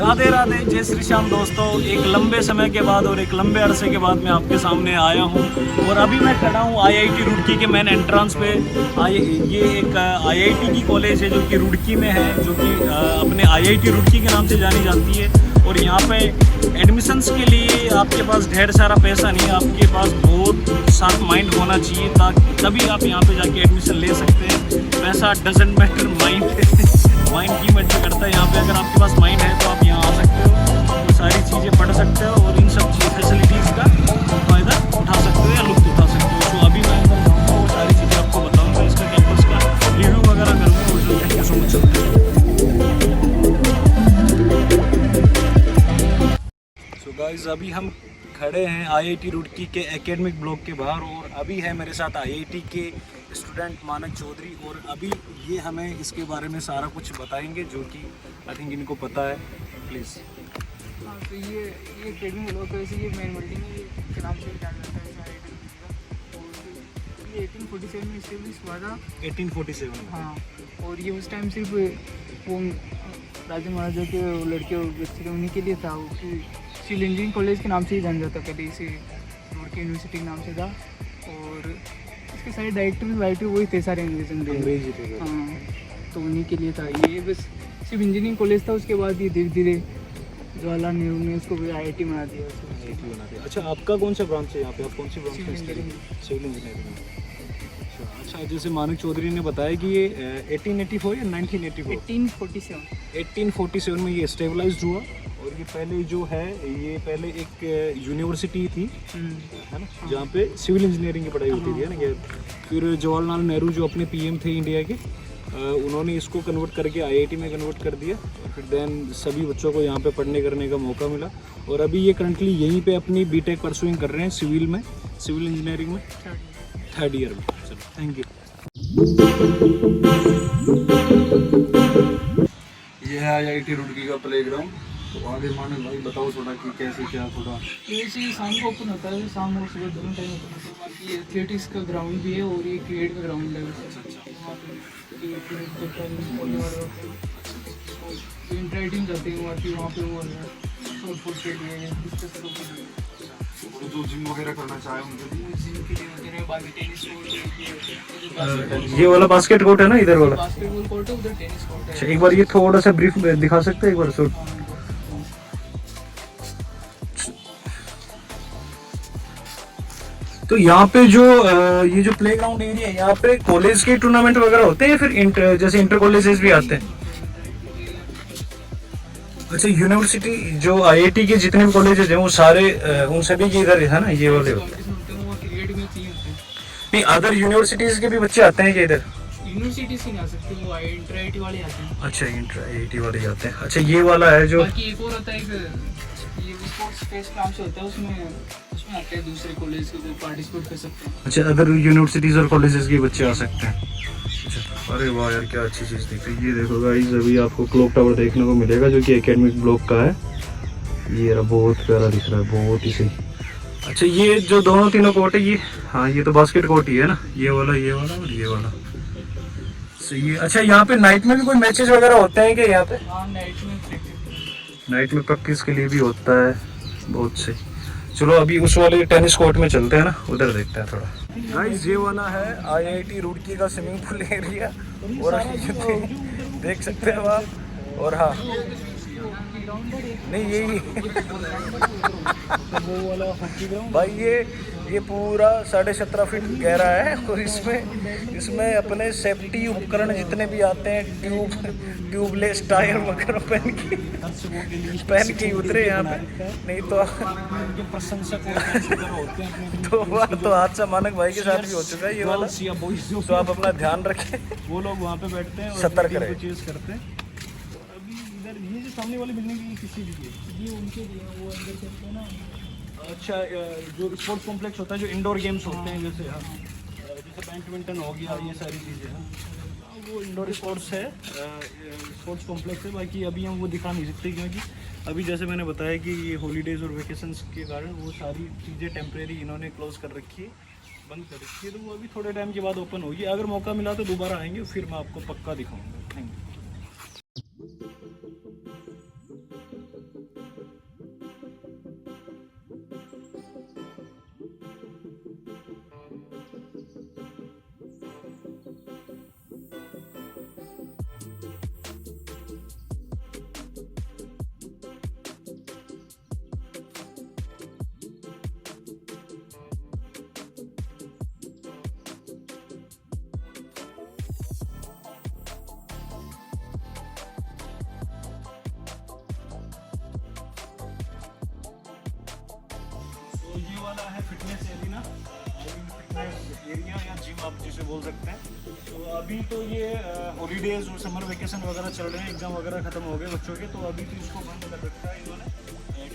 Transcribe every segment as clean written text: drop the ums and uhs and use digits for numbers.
राधे राधे, जय श्री श्याम दोस्तों। एक लंबे समय के बाद और एक लंबे अरसे के बाद मैं आपके सामने आया हूं और अभी मैं खड़ा हूं आईआईटी रुड़की के मेन एंट्रेंस पे। ये एक आईआईटी की कॉलेज है जो कि रुड़की में है, जो कि अपने आईआईटी रुड़की के नाम से जानी जाती है। और यहाँ पे एडमिशन्स के लिए आपके पास ढेर सारा पैसा नहीं है, आपके पास बहुत शार्प माइंड होना चाहिए तभी आप यहाँ पे जाके एडमिशन ले सकते हैं। पैसा डजेंट मैटर, माइंड की मैटर करता है यहाँ पे। अगर आपके पास माइंड है तो आप यहाँ आ सकते हो, वो सारी चीज़ें पढ़ सकते हो और इन सब फैसिलिटीज़ का फ़ायदा उठा सकते हो या लुत्फ उठा सकते हो। तो अभी मैं अंदर जाऊँगा, वो सारी चीज़ें आपको बताऊँगा, इसका कैंपस का रिव्यू वगैरह करूँगा। और जो thank you so much. So guys, अभी हम खड़े हैं आईआईटी रुड़की के एकेडमिक ब्लॉक के बाहर और अभी है मेरे साथ आईआईटी के स्टूडेंट मानक चौधरी। और अभी ये हमें इसके बारे में सारा कुछ बताएंगे जो कि आई थिंक इनको पता है। प्लीज़। हाँ, तो ये एकेडमिक ब्लॉक वैसे ये मेन बिल्डिंग है, ये के नाम से जाना जाता है आईआईटी का। और ये 1847 में इस्टेब्लिश हुआ था। 1847 में? हाँ, और ये उस टाइम सिर्फ वो राजा महाराजा के लड़के और बच्चे थे उन्हीं के लिए था। वो सिविल इंजीनियरिंग कॉलेज के नाम से ही जाना जाता, पहले इसे रुड़की यूनिवर्सिटी के नाम से था। और इसके सारे डायरेक्टर वही थे, सारे अंग्रेजी थे। हाँ, तो उन्हीं के लिए था ये। बस सिर्फ इंजीनियरिंग कॉलेज था, उसके बाद ये धीरे धीरे जवाहरलाल नेहरू ने उसको आईआईटी बना दिया। अच्छा, आपका कौन सा ब्रांच है यहाँ पे? आप कौन सी ब्रांच में? Civil engineering. अच्छा, जैसे मानक चौधरी ने बताया कि ये 1884 या 1984? 1847 में ये स्टेबलाइज्ड हुआ। और ये पहले जो है, ये पहले एक यूनिवर्सिटी थी, है ना, जहाँ पे सिविल इंजीनियरिंग की पढ़ाई होती थी, है ना। फिर जवाहरलाल नेहरू जो अपने पीएम थे इंडिया के, उन्होंने इसको कन्वर्ट करके आईआईटी में कन्वर्ट कर दिया। और फिर देन सभी बच्चों को यहाँ पे पढ़ने करने का मौका मिला। और अभी ये करंटली यहीं पे अपनी बीटेक परसुइंग कर रहे हैं सिविल इंजीनियरिंग में, 3rd ईयर में। चलो, थैंक यू। ये है आईआईटी रुड़की का प्लेग्राउंड। तो आगे मानक भाई बताओ थोड़ा कि कैसे क्या थोड़ा। ये चीज़ शाम को ओपन होता है, शाम और सुबह दोनों टाइम ओपन होता है। बाकी एथलेटिक्स का ग्राउंड भी है और ये क्रिकेट का ग्राउंड है। इंटरेक्टिंग करते हैं वहाँ पे वो शॉर्ट के लिए जो जिम वगैरह करना चाहे उनके लिए, जिम के लिए वगैरह। बाकी टेनिस कोर्ट, ये वाला बास्केट कोर्ट है ना, इधर वाला बास्केटबॉल कोर्ट है, उधर टेनिस कोर्ट है। अच्छा, एक बार ये थोड़ा सा ब्रीफ दिखा सकते हैं एक बार? सो तो यहाँ पे जो ये जो प्लेग्राउंड एरिया है, यहाँ पे कॉलेज के टूर्नामेंट वगैरह होते हैं, फिर जैसे इंटर कॉलेजेस भी आते हैं? अच्छा, यूनिवर्सिटी जो आईआईटी के जितने भी कॉलेजेस हैं वो सारे उन सभी के इधर है ना, ये वाले होते हैं? नहीं, अदर यूनिवर्सिटीज के भी बच्चे आते हैं क्या इधर? यूनिवर्सिटीज से नहीं आ सकते, वो इंटर आईआईटी वाले आते हैं। अच्छा, इंटर आईआईटी वाले आते हैं। अच्छा, ये वाला है जो बाकी एक और होता है, ये स्पोर्ट्स फेस्ट नाम से होता है, उसमें आते हैं दूसरे कॉलेज के पार्टिसिपेट कर सकते हैं। अच्छा, अदर यूनिवर्सिटीज और कॉलेजेस के बच्चे आ सकते हैं। अच्छा, अरे वाह यार, क्या अच्छी चीज़ दिख रही है। ये देखो गाइस, अभी आपको क्लॉक टावर देखने को मिलेगा जो कि एकेडमिक ब्लॉक का है। ये रहा, बहुत प्यारा दिख रहा है, बहुत ही सही। अच्छा, ये जो दोनों तीनों कोर्ट है, ये हाँ, ये तो बास्केट कोर्ट ही है ना, ये वाला और ये वाला। सही है। अच्छा, यहाँ पे नाइट में भी कोई मैचेस वगैरह होते हैं क्या यहाँ पे? हाँ, नाइट में प्रैक्टिस के लिए भी होता है। बहुत सही। चलो अभी उस वाले टेनिस कोर्ट में चलते हैं ना, उधर देखते हैं थोड़ा। गाइस, ये वाला है आईआईटी रुड़की का स्विमिंग पूल एरिया और देख सकते हैं आप। और हाँ, नहीं यही भाई, ये पूरा 17.5 फीट गहरा है। और इसमें अपने सेफ्टी उपकरण जितने भी आते हैं, ट्यूबलेस टायर वगैरह पहन के उतरे यहाँ पे। नहीं तो हादसा मानक भाई के साथ भी हो चुका है ये वाला। तो आप अपना ध्यान रखें, वो लोग वहाँ पे बैठते हैं और सतर्क रहे करते हैं। अभी इधर ये जो सामने वाली बिल्डिंग किसी की, ये उनके लिए, वो अंदर चलते हैं ना। अच्छा, जो स्पोर्ट्स कॉम्प्लेक्स होता है, जो इंडोर गेम्स होते हैं, जैसे बैडमिंटन हो गया, ये सारी चीज़ें हैं, वो इंडोर स्पोर्ट्स है, स्पोर्ट्स कॉम्प्लेक्स है। बाकी अभी हम वो दिखा नहीं सकते क्योंकि अभी जैसे मैंने बताया कि ये हॉलीडेज़ और वेकेशंस के कारण वो सारी चीज़ें टेम्प्रेरी इन्होंने क्लोज कर रखी है, बंद कर रखी है। तो वो अभी थोड़े टाइम के बाद ओपन होगी। अगर मौका मिला तो दोबारा आएंगे, फिर मैं आपको पक्का दिखाऊँगा। Thank you. है फिटनेस एरिया, फिटनेस एरिया या जिम आप जिसे बोल सकते हैं। तो अभी तो ये हॉलीडेज और समर वेकेशन वगैरह चल रहे हैं, एग्जाम वगैरह खत्म हो गए बच्चों के, तो अभी तो इसको बंद कर रखा है इन्होंने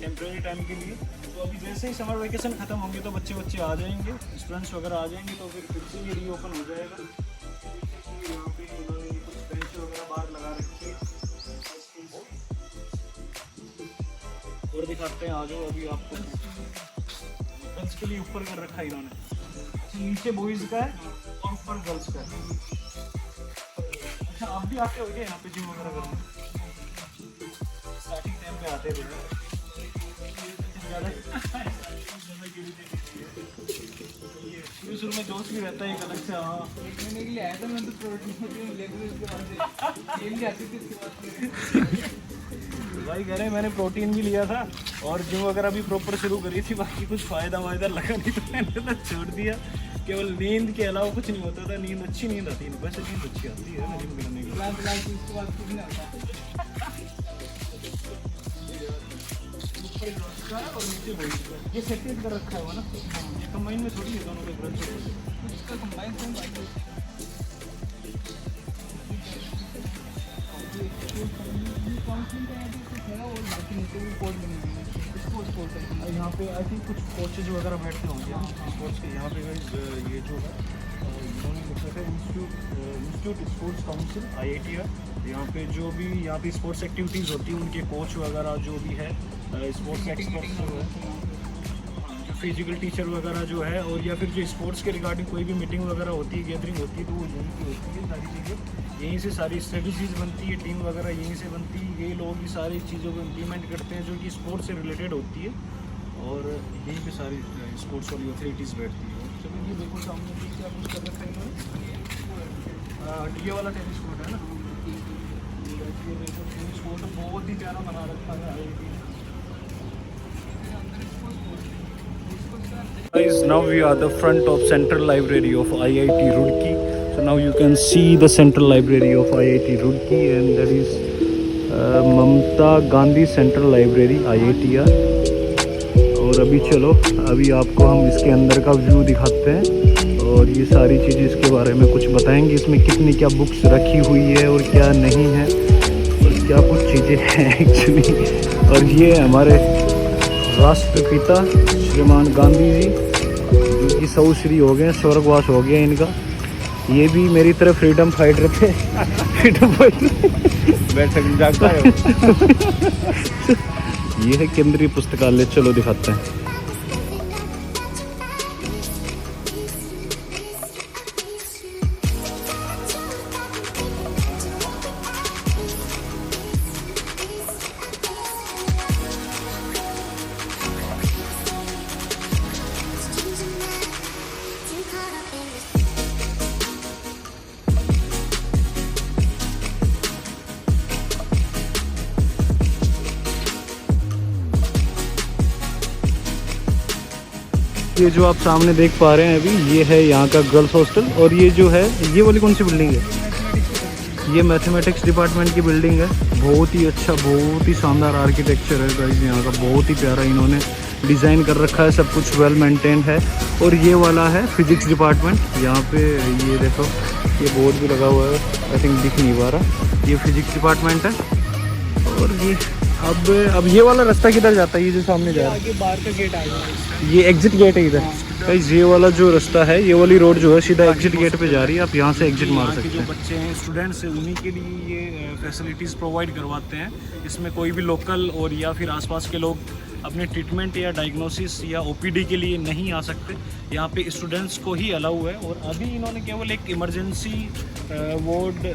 टेम्प्रेरी टाइम के लिए। तो अभी जैसे ही समर वेकेशन खत्म होंगे तो बच्चे आ जाएंगे, स्टूडेंट्स वगैरह आ जाएंगे, तो फिर से ये रीओपन हो जाएगा। यहाँ पे उन्होंने कुछ बेंच वगैरह बाहर लगा रखी है और दिखाते हैं, आ जाओ अभी आपको। गर्ल्स के लिए ऊपर कर रखा है इन्होंने, नीचे बॉयज़ का है और ऊपर गर्ल्स का है। अच्छा आप भी आते हो क्या यहाँ पे जिम वगैरह करने? स्टार्टिंग टाइम पे आते हैं शुरू में जोश भी रहता है एक अलग से। हाँ 1 महीने के लिए आया था मैं, तो प्रोटीन लेकर उसके बाद से गेम जाती थी उसके बाद भाई कह रहे मैंने प्रोटीन भी लिया था और जिम वगैरह भी प्रॉपर शुरू करी थी, बाकी कुछ फ़ायदा वायदा लगा नहीं तो मैंने तो छोड़ दिया। केवल नींद के अलावा कुछ नहीं होता था, नींद अच्छी नींद आती है, वैसे नींद अच्छी आती है ना जिम करने के बाद। उसके बाद कुछ नहीं आता और नीचे ये सेपरेट कर रखा है ना, ये कंबाइन में थोड़ी है दोनों के ब्रश, उसका कंबाइन यहाँ पे आई थिंक कुछ कोचेज वगैरह बैठते होंगे स्पोर्ट्स के। यहाँ पे ये जो है इन्होंने लिखा है इंस्टीट्यूट स्पोर्ट्स काउंसिल IITR। यहाँ पे जो भी यहाँ पे स्पोर्ट्स एक्टिविटीज़ होती हैं उनके कोच वगैरह जो भी है, स्पोर्ट्स एक्सपर्ट्स जो है, फिजिकल टीचर वगैरह जो है, और या फिर जो स्पोर्ट्स के रिगार्डिंग कोई भी मीटिंग वगैरह होती है, गैदरिंग होती है, तो वो यहीं की होती है। सारी चीज़ें यहीं से, सारी स्ट्रेटजीज बनती है, टीम वगैरह यहीं से बनती है। ये लोग ये सारी चीज़ों को इम्प्लीमेंट करते हैं जो कि स्पोर्ट्स से रिलेटेड होती है, और यहीं पे सारी स्पोर्ट्स वाली अथॉरिटीज़ बैठती है। चलो ये देखो सामने भी क्या कुछ कर रखा है इन्होंने, ये वाला टेनिस कोर्ट है ना, ये देखो टेनिस कोर्ट बहुत ही प्यारा बना रखा है IIT। Guys, now we are the front of Central Library of IIT Roorkee. So now you can see the Central Library of IIT Roorkee, and that is Mamata Gandhi Central Library IITR। और अभी चलो, अभी आपको हम इसके अंदर का view दिखाते हैं और ये सारी चीज़ें इसके बारे में कुछ बताएंगे, इसमें कितनी क्या बुक्स रखी हुई है और क्या नहीं है और क्या कुछ चीज़ें हैं एक्चुअली। और ये हमारे राष्ट्रपिता श्रीमान गांधी जी, जिनकी 100 श्री हो गए, स्वर्गवास हो गया इनका। ये भी मेरी तरह फ्रीडम फाइटर थे। फ्रीडम फाइटर बैठक जागता है। ये है केंद्रीय पुस्तकालय, चलो दिखाते हैं। ये जो आप सामने देख पा रहे हैं अभी, ये है यहाँ का गर्ल्स हॉस्टल। और ये जो है, ये वाली कौन सी बिल्डिंग है? ये मैथमेटिक्स डिपार्टमेंट की बिल्डिंग है। बहुत ही अच्छा, बहुत ही शानदार आर्किटेक्चर है गाइस यहाँ का, बहुत ही प्यारा इन्होंने डिज़ाइन कर रखा है, सब कुछ वेल मेंटेन्ड है। और ये वाला है फिजिक्स डिपार्टमेंट। यहाँ पे ये देखो, ये बोर्ड भी लगा हुआ है, आई थिंक दिख नहीं पा रहा, ये फिजिक्स डिपार्टमेंट है। और ये अब ये वाला रास्ता किधर जाता है? ये जो सामने जा रहा है, आगे बाहर का गेट आ गया, ये एग्जिट गेट है इधर। गाइस ये वाला जो रास्ता है, ये वाली रोड जो है सीधा एग्जिट गेट पे जा रही है, आप यहाँ से एग्जिट मार सकते हैं। जो बच्चे हैं, स्टूडेंट्स हैं, उन्हीं के लिए ये फैसिलिटीज़ प्रोवाइड करवाते हैं। इसमें कोई भी लोकल और या फिर आसपास के लोग अपने ट्रीटमेंट या डायग्नोसिस या OPD के लिए नहीं आ सकते। यहाँ पे स्टूडेंट्स को ही अलाउ है। और अभी इन्होंने केवल एक इमरजेंसी वार्ड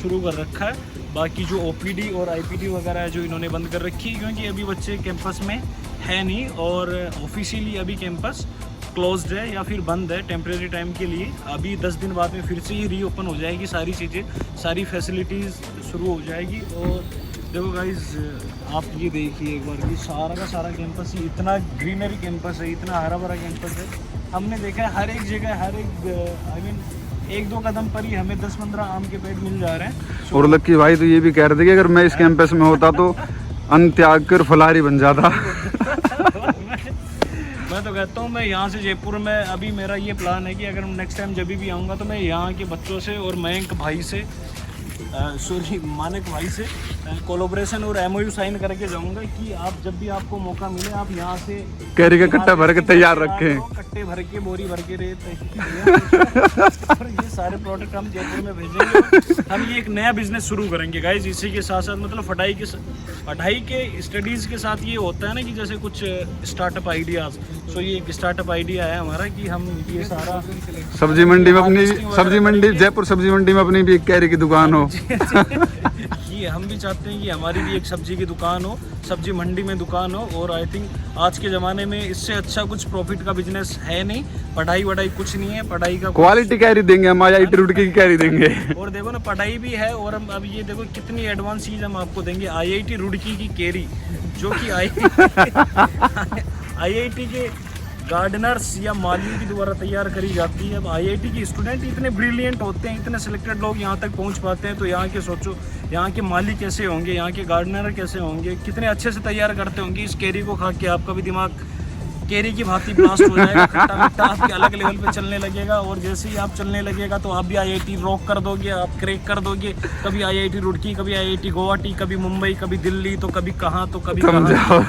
शुरू कर रखा है, बाकी जो OPD और IPD वगैरह है जो इन्होंने बंद कर रखी है, क्योंकि अभी बच्चे कैंपस में है नहीं और ऑफिशियली अभी कैंपस क्लोज्ड है या फिर बंद है टेम्परेरी टाइम के लिए। अभी 10 दिन बाद में फिर से ही रीओपन हो जाएगी, सारी चीज़ें, सारी फैसिलिटीज़ शुरू हो जाएगी। और देखो गाइज, आप ये देखिए एक बार, ये सारा का सारा कैंपस ही इतना ग्रीनरी कैंपस है, इतना हरा भरा कैंपस है। हमने देखा है हर एक जगह, हर एक आई मीन 1-2 कदम पर ही हमें 10-15 आम के पेड़ मिल जा रहे हैं। और लक्की भाई तो ये भी कह रहे थे कि अगर मैं इस कैंपस में होता तो अन्न त्याग कर फुलारी बन जाता। मैं तो कहता हूँ मैं यहाँ से जयपुर में अभी मेरा ये प्लान है कि अगर नेक्स्ट टाइम जब भी आऊँगा तो मैं यहाँ के बच्चों से और मयंक भाई से मानक भाई से कोलैबोरेशन और एमओयू साइन करके जाऊंगा कि आप जब भी आपको मौका मिले आप यहाँ से कैरी का कट्टा भर के तैयार रखें, कट्टे भर के बोरी भर के रेत और ये सारे प्रोडक्ट हम जयपुर में भेजेंगे। हम ये एक नया बिजनेस शुरू करेंगे गाइज। इसी के साथ साथ मतलब पढ़ाई के स्टडीज़ के साथ ये होता है ना कि जैसे कुछ स्टार्टअप आइडियाज़। सो ये एक स्टार्टअप आइडिया है हमारा कि हम ये सारा सब्जी मंडी में अपनी जयपुर सब्जी मंडी में अपनी भी एक कैरी की दुकान हो। ये हम भी चाहते हैं कि हमारी भी एक सब्जी की दुकान हो, सब्जी मंडी में दुकान हो। और आई थिंक आज के ज़माने में इससे अच्छा कुछ प्रॉफिट का बिजनेस है नहीं। पढ़ाई वढ़ाई कुछ नहीं है, पढ़ाई का क्वालिटी कैरी देंगे हम, IIT रुड़की की कैरी देंगे। और देखो ना पढ़ाई भी है और हम अब ये देखो कितनी एडवांस चीज़ हम आपको देंगे। IIT रुड़की की कैरी जो कि IIT के गार्डनर्स या मालियों के द्वारा तैयार करी जाती है। अब IIT के स्टूडेंट इतने ब्रिलियंट होते हैं, इतने सिलेक्टेड लोग यहाँ तक पहुँच पाते हैं। तो यहाँ के सोचो, यहाँ के माली कैसे होंगे, यहाँ के गार्डनर कैसे होंगे, कितने अच्छे से तैयार करते होंगे। इस कैरी को खा के आपका भी दिमाग कैरी की भांति ब्लास्ट हो जाएगा, खट्टा मिट्टा आपके अलग लेवल पे चलने लगेगा। और जैसे ही आप चलने लगेगा तो आप भी IIT रॉक कर दोगे, आप क्रैक कर दोगे। कभी IIT रुड़की, कभी IIT गुवाहाटी, कभी मुंबई, कभी दिल्ली, तो कभी कहाँ तो कभी कहाँ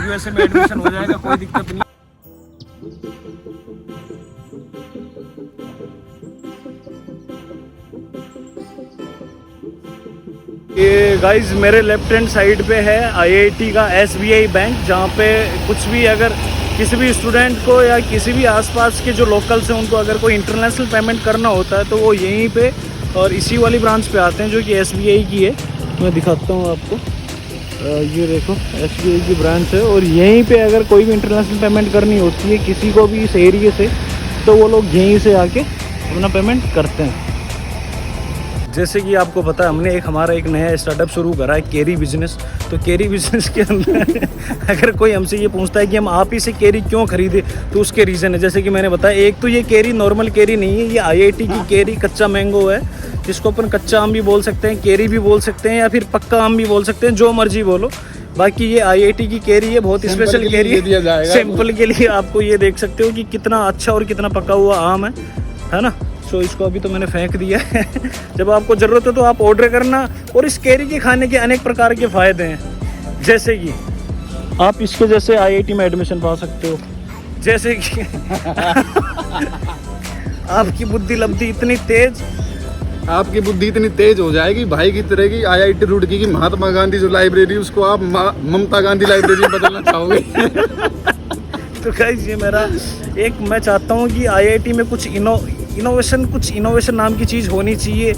USA में एडमिशन हो जाएगा, कोई दिक्कत नहीं। ये गाइस मेरे लेफ्ट हैंड साइड पे है IIT का SBI बैंक, जहाँ पे कुछ भी अगर किसी भी स्टूडेंट को या किसी भी आसपास के जो लोकल्स हैं उनको अगर कोई इंटरनेशनल पेमेंट करना होता है तो वो यहीं पे और इसी वाली ब्रांच पे आते हैं जो कि SBI की है। मैं दिखाता हूँ आपको, ये देखो SBI की ब्रांच है। और यहीं पे अगर कोई भी इंटरनेशनल पेमेंट करनी होती है किसी को भी इस एरिए से तो वो लोग यहीं से आके अपना पेमेंट करते हैं। जैसे कि आपको पता है हमने हमारा एक नया स्टार्टअप शुरू करा है कैरी बिजनेस। तो कैरी बिजनेस के अंदर अगर कोई हमसे ये पूछता है कि हम आप ही से कैरी क्यों खरीदे तो उसके रीज़न है। जैसे कि मैंने बताया, एक तो ये कैरी नॉर्मल कैरी नहीं है, ये IIT की कैरी कच्चा मैंगो है, जिसको अपन कच्चा आम भी बोल सकते हैं, कैरी भी बोल सकते हैं या फिर पक्का आम भी बोल सकते हैं, जो मर्जी बोलो। बाकी ये IIT की कैरी है, बहुत स्पेशल कैरी है। सैंपल के लिए आपको ये देख सकते हो कि कितना अच्छा और कितना पका हुआ आम है ना। सो इसको अभी तो मैंने फेंक दिया है। जब आपको ज़रूरत हो तो आप ऑर्डर करना। और इस कैरी के खाने के अनेक प्रकार के फ़ायदे हैं, जैसे कि आप इसके जैसे IIT में एडमिशन पा सकते हो, जैसे कि आपकी बुद्धि लब्धि इतनी तेज, आपकी बुद्धि इतनी तेज हो जाएगी भाई की तरह की IIT रुड़की की महात्मा गांधी जो लाइब्रेरी उसको आप ममता गांधी लाइब्रेरी में बदलना चाहोगे। तो गाइस ये मेरा एक मैं चाहता हूँ कि IIT में कुछ इनोवेशन नाम की चीज़ होनी चाहिए।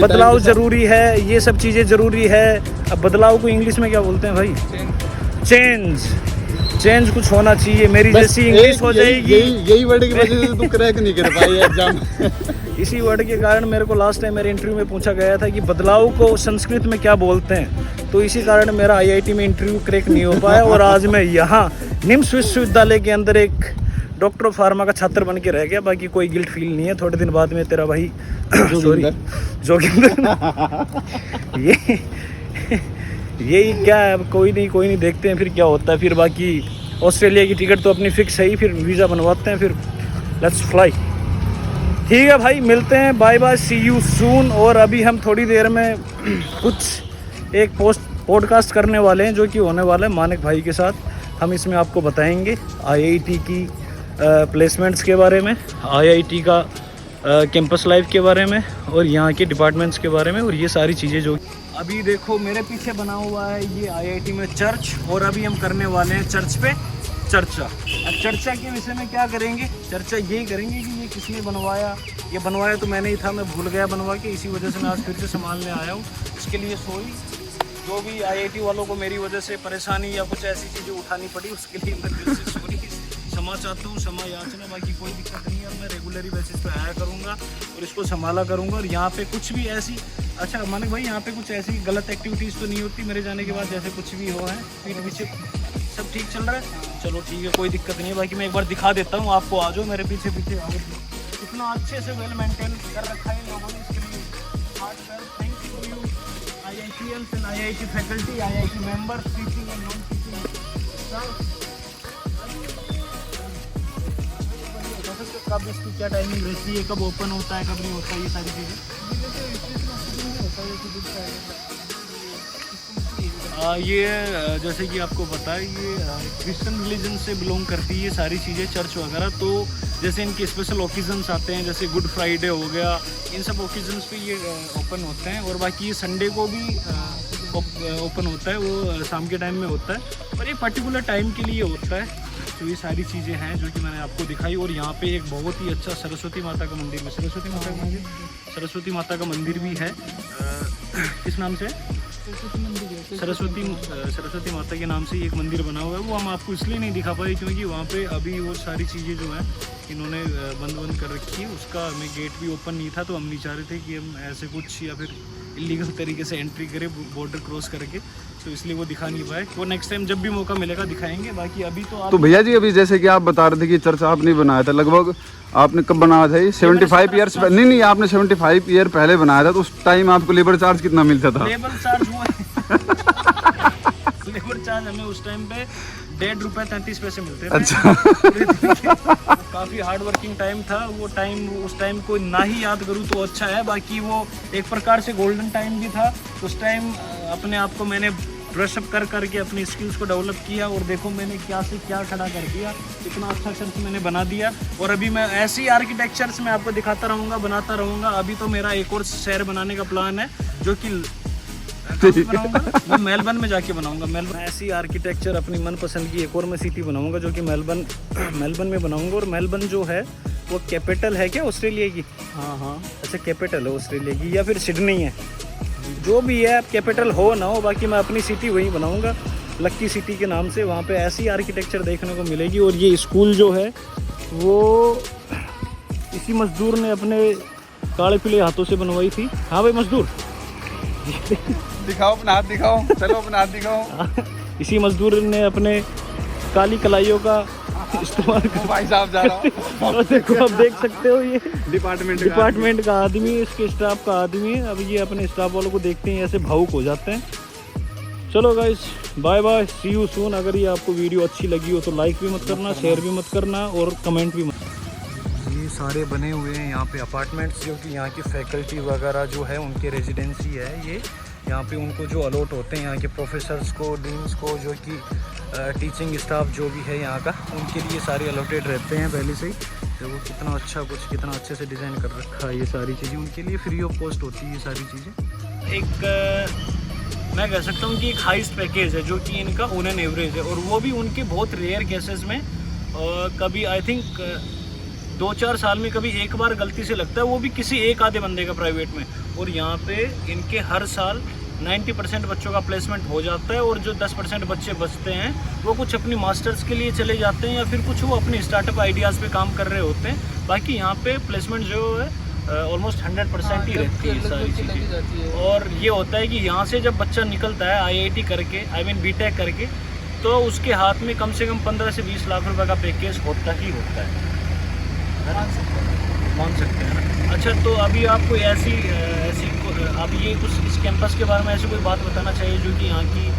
बदलाव ज़रूरी है, ये सब चीज़ें ज़रूरी है। अब बदलाव को इंग्लिश में क्या बोलते हैं भाई? चेंज कुछ होना चाहिए। मेरी जैसी इंग्लिश हो जाएगी। यही वर्ड की वजह से तू क्रैक नहीं कर पाई एग्जाम। इसी वर्ड के कारण मेरे को लास्ट टाइम मेरे इंटरव्यू में पूछा गया था कि बदलाव को संस्कृत में क्या बोलते हैं, तो इसी कारण मेरा IIT में इंटरव्यू क्रैक नहीं हो पाया। और आज मैं यहाँ निम्स विश्वविद्यालय के अंदर एक डॉक्टर ऑफ फार्मा का छात्र बन के रह गया। बाकी कोई गिल्ट फील नहीं है। थोड़े दिन बाद में तेरा भाई जोगिंदर यही क्या है, कोई नहीं देखते हैं फिर क्या होता है। फिर बाकी ऑस्ट्रेलिया की टिकट तो अपनी फिक्स है ही, फिर वीज़ा बनवाते हैं, फिर लेट्स फ्लाई। ठीक है भाई, मिलते हैं, bye bye, see you soon. और अभी हम थोड़ी देर में कुछ एक पॉडकास्ट करने वाले हैं जो कि होने वाला है मानक भाई के साथ। हम इसमें आपको बताएंगे IIT की प्लेसमेंट्स के बारे में, IIT का कैंपस लाइफ के बारे में और यहाँ के डिपार्टमेंट्स के बारे में और ये सारी चीज़ें जो अभी देखो मेरे पीछे बना हुआ है ये IIT में चर्च। और अभी हम करने वाले हैं चर्च पे चर्चा। अब चर्चा के विषय में क्या करेंगे? चर्चा यही करेंगे कि ये किसने बनवाया। ये बनवाया तो मैंने ही था, मैं भूल गया बनवा के, इसी वजह से मैं आज फिर से संभालने आया हूँ। इसके लिए सॉरी, जो भी IIT वालों को मेरी वजह से परेशानी या कुछ ऐसी चीज़ें उठानी पड़ी उसके लिए मैं दिल से सॉरी, क्षमा चाहता हूँ, क्षमा याचना। बाकी कोई दिक्कत नहीं है, मैं रेगुलरी बेसिस पे आया करूँगा और इसको संभाला करूँगा। और यहाँ पे कुछ भी ऐसी, अच्छा मानक भाई, यहाँ पे कुछ ऐसी गलत एक्टिविटीज़ तो नहीं होती मेरे जाने के बाद? जैसे कुछ भी हो है, पीठ पीछे सब ठीक चल रहा है? चलो ठीक है, कोई दिक्कत नहीं है। बाकी मैं एक बार दिखा देता हूँ आपको, आ जाओ मेरे पीछे पीछे। आओ, इतना अच्छे से वेल मेंटेन कर रखा है इन लोगों ने, इसके लिए thank you IITians and IIT faculty, IIT members, teaching and non-teaching staff. कब इसकी क्या टाइमिंग रहती है, कब ओपन होता है, कब नहीं होता है, ये सारी चीज़ें? ये जैसे कि आपको पता है ये क्रिश्चियन रिलीजन से बिलोंग करती है ये सारी चीज़ें, चर्च वगैरह। तो जैसे इनके स्पेशल ओकेजन्स आते हैं, जैसे गुड फ्राइडे हो गया, इन सब ओकेजन्स पे ये ओपन होते हैं। और बाकी ये संडे को भी ओपन होता है, वो शाम के टाइम में होता है, पर एक पर्टिकुलर टाइम के लिए होता है। तो ये सारी चीज़ें हैं जो कि मैंने आपको दिखाई। और यहाँ पे एक बहुत ही अच्छा सरस्वती माता का मंदिर है, सरस्वती माता का मंदिर भी है। किस नाम से? सरस्वती माता के नाम से एक मंदिर बना हुआ है। वो हम आपको इसलिए नहीं दिखा पाए क्योंकि वहाँ पे अभी वो सारी चीज़ें जो हैं इन्होंने बंद कर रखी है, उसका हमें गेट भी ओपन नहीं था। तो हम नहीं चाह रहे थे कि हम ऐसे कुछ या फिर इलीगल तरीके से एंट्री करें बॉर्डर क्रॉस करके, तो इसलिए वो दिखा नहीं पाए। वो नेक्स्ट टाइम जब भी मौका मिलेगा दिखाएंगे। बाकी अभी तो भैया जी अभी जैसे कि आप बता रहे थे कि चर्च आपने बनाया था, लगभग आपने कब बनाया था ये? 75 ईयर्स पहले? नहीं, आपने 75 ईयर पहले बनाया था, तो उस टाइम आपको लेबर चार्ज कितना मिलता था? लेबर चार्ज हुआ लेबर चार्ज हमें उस टाइम पे ₹1.33 मिलते थे। अच्छा। काफ़ी हार्ड वर्किंग टाइम था वो टाइम। उस टाइम को ना ही याद करूँ तो अच्छा है। बाकी वो एक प्रकार से गोल्डन टाइम भी था। उस टाइम अपने आप को मैंने ब्रशअप कर करके अपनी स्किल्स को डेवलप किया, और देखो मैंने क्या से क्या खड़ा कर दिया, इतना अच्छा चर्च मैंने बना दिया। और अभी मैं ऐसी आर्किटेक्चर्स में आपको दिखाता रहूँगा, बनाता रहूँगा। अभी तो मेरा एक और शहर बनाने का प्लान है जो कि मैं मेलबर्न में जाके बनाऊंगा। मेलबर्न ऐसी आर्किटेक्चर अपनी मनपसंद की एक और मैं सिटी बनाऊंगा जो कि मेलबर्न में बनाऊंगा। और मेलबर्न जो है वो कैपिटल है क्या ऑस्ट्रेलिया की? हाँ, अच्छा कैपिटल है ऑस्ट्रेलिया की, या फिर सिडनी है, जो भी है, कैपिटल हो ना हो, बाकी मैं अपनी सिटी वहीं बनाऊंगा लक्की सिटी के नाम से। वहाँ पे ऐसी आर्किटेक्चर देखने को मिलेगी। और ये स्कूल जो है वो इसी मजदूर ने अपने काले पीले हाथों से बनवाई थी। हाँ भाई मजदूर, दिखाओ अपना हाथ, दिखाओ, चलो अपना हाथ दिखाओ। इसी मजदूर ने अपने काली कलाइयों का इस्तेमाल कर। भाई साहब जा रहा हूँ। देखो आप देख सकते हो ये डिपार्टमेंट का आदमी, इसके स्टाफ का आदमी है। अब ये अपने स्टाफ वालों को देखते हैं ऐसे भावुक हो जाते हैं। चलो guys, bye bye, see you soon. अगर ये आपको वीडियो अच्छी लगी हो तो लाइक भी मत करना, शेयर भी मत करना, और कमेंट भी मत। ये सारे बने हुए हैं यहाँ पे अपार्टमेंट्स, जो कि यहाँ की फैकल्टी वगैरह जो है उनके रेजिडेंसी है। ये यहाँ पे उनको जो अलॉट होते हैं यहाँ के प्रोफेसर्स को, डीन्स को, जो कि टीचिंग स्टाफ जो भी है यहाँ का, उनके लिए सारे अलॉटेड रहते हैं पहले से ही। तो वो कितना अच्छा, कुछ कितना अच्छे से डिज़ाइन कर रखा है। ये सारी चीज़ें उनके लिए फ्री ऑफ कॉस्ट होती है ये सारी चीज़ें। एक मैं कह सकता हूँ कि एक हाईएस्ट पैकेज है जो कि इनका ऑन एन एवरेज है। और वो भी उनके बहुत रेयर केसेस में, कभी आई थिंक 2-4 साल में कभी एक बार गलती से लगता है, वो भी किसी एक आधे बंदे का प्राइवेट में। और यहाँ पे इनके हर साल 90% बच्चों का प्लेसमेंट हो जाता है। और जो 10% बच्चे बचते हैं वो कुछ अपनी मास्टर्स के लिए चले जाते हैं, या फिर कुछ वो अपने स्टार्टअप आइडियाज़ पे काम कर रहे होते हैं। बाकी यहाँ पे प्लेसमेंट जो है ऑलमोस्ट 100% ही रहती है सारी चीज़ें। और ये होता है कि यहाँ से जब बच्चा निकलता है IIT करके, बीटेक करके, तो उसके हाथ में कम से कम 15 से 20 लाख रुपए का पैकेज होता ही होता है। मान सकते हैं ना। अच्छा, तो अभी आपको ऐसी अब ये कुछ इस कैंपस के बारे में ऐसी कोई बात बताना चाहिए जो कि यहाँ की